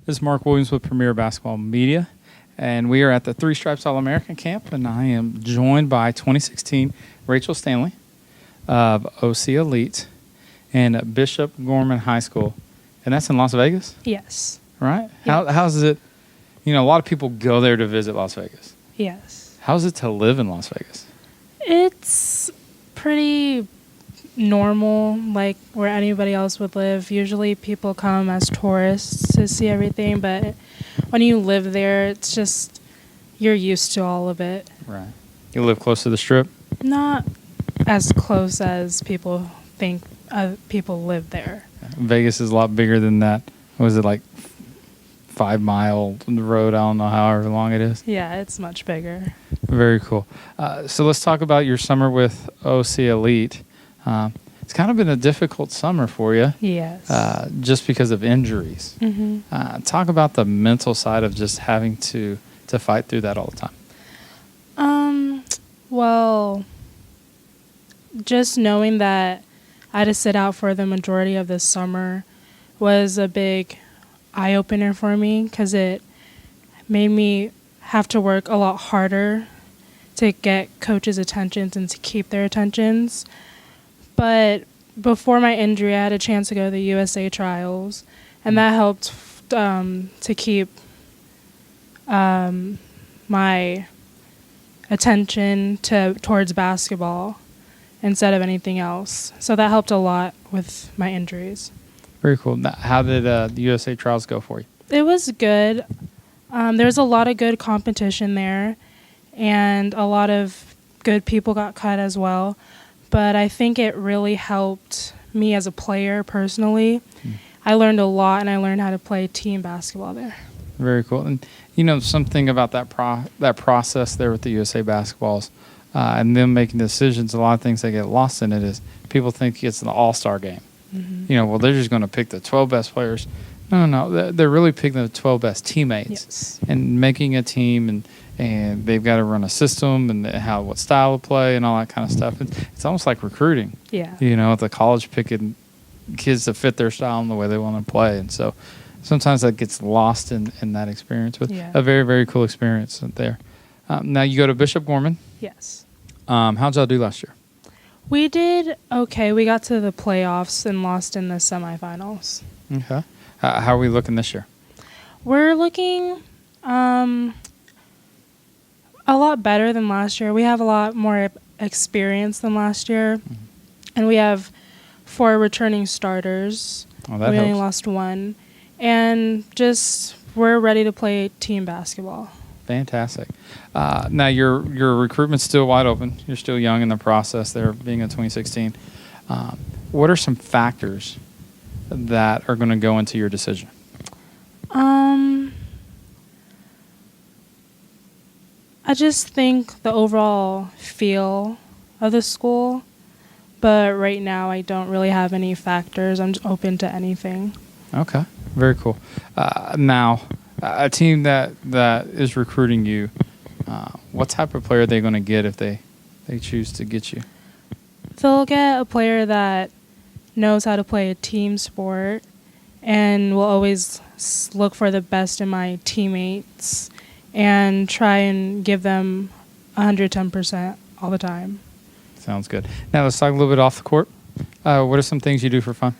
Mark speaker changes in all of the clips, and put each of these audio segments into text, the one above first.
Speaker 1: This is Mark Williams with Premier Basketball Media, and we are at the Three Stripes All-American Camp, and I am joined by 2016 Rachel Stanley of OC Elite and Bishop Gorman High School, and that's in Las Vegas?
Speaker 2: Yes.
Speaker 1: Right?
Speaker 2: Yes.
Speaker 1: How's it, a lot of people go there to visit Las Vegas.
Speaker 2: Yes.
Speaker 1: How's it to live in Las Vegas?
Speaker 2: It's pretty normal, like where anybody else would live. Usually people come as tourists to see everything, but when you live there, it's just, you're used to all of it.
Speaker 1: Right. You live close to the Strip?
Speaker 2: Not as close as people think people live there.
Speaker 1: Vegas is a lot bigger than that. Was it like 5 mile road? I don't know however long it is.
Speaker 2: Yeah, it's much bigger.
Speaker 1: Very cool. So let's talk about your summer with OC Elite. It's kind of been a difficult summer for you.
Speaker 2: Yes.
Speaker 1: Just because of injuries.
Speaker 2: Mm-hmm.
Speaker 1: Talk about the mental side of just having to fight through that all the time.
Speaker 2: Well, just knowing that I had to sit out for the majority of the summer was a big eye-opener for me, because it made me have to work a lot harder to get coaches' attentions and to keep their attentions. But before my injury, I had a chance to go to the USA trials, and that helped to keep my attention towards basketball instead of anything else. So that helped a lot with my injuries.
Speaker 1: Very cool. Now, how did the USA trials go for you?
Speaker 2: It was good. There was a lot of good competition there, and a lot of good people got cut as well. But I think it really helped me as a player personally. I learned a lot, and I learned how to play team basketball there.
Speaker 1: Very cool. And something about that process there with the USA basketballs and them making decisions, a lot of things that get lost in it is people think it's an all-star game.
Speaker 2: Mm-hmm.
Speaker 1: Well, they're just going to pick the 12 best players. No. They're really picking the 12 best teammates.
Speaker 2: Yes.
Speaker 1: And making a team, and they've got to run a system and what style of play and all that kind of stuff. It's almost like recruiting.
Speaker 2: Yeah.
Speaker 1: At the college, picking kids to fit their style and the way they want to play. And so sometimes that gets lost in that experience. But a very, very cool experience there. Now you go to Bishop Gorman.
Speaker 2: Yes.
Speaker 1: How'd y'all do last year?
Speaker 2: We did okay. We got to the playoffs and lost in the semifinals.
Speaker 1: Okay. How are we looking this year?
Speaker 2: We're looking a lot better than last year. We have a lot more experience than last year. Mm-hmm. And we have 4 returning starters.
Speaker 1: Oh, that
Speaker 2: we
Speaker 1: helps.
Speaker 2: only lost 1. And just we're ready to play team basketball.
Speaker 1: Fantastic. Now, your recruitment's still wide open. You're still young in the process there, being in 2016. What are some factors that are going to go into your decision?
Speaker 2: I just think the overall feel of the school. But right now, I don't really have any factors. I'm just open to anything.
Speaker 1: Okay. Very cool. Now, a team that is recruiting you, what type of player are they going to get if they choose to get you?
Speaker 2: They'll get a player that knows how to play a team sport and will always look for the best in my teammates and try and give them 110% all the time.
Speaker 1: Sounds good. Now let's talk a little bit off the court. What are some things you do for fun?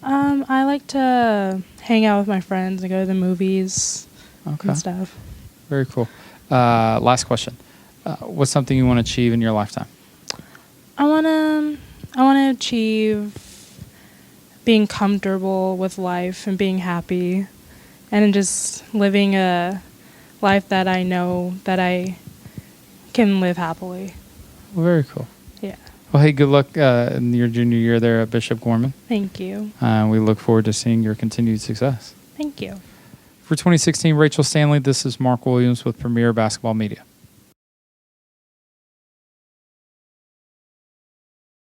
Speaker 2: I like to hang out with my friends and go to the movies and stuff.
Speaker 1: Very cool. Last question. What's something you want to achieve in your lifetime?
Speaker 2: I want to achieve being comfortable with life and being happy and just living a life that I know that I can live happily.
Speaker 1: Well, very cool.
Speaker 2: Yeah.
Speaker 1: Well, hey, good luck in your junior year there at Bishop Gorman.
Speaker 2: Thank you.
Speaker 1: We look forward to seeing your continued success.
Speaker 2: Thank you.
Speaker 1: For 2016, Rachel Stanley, this is Mark Williams with Premier Basketball Media.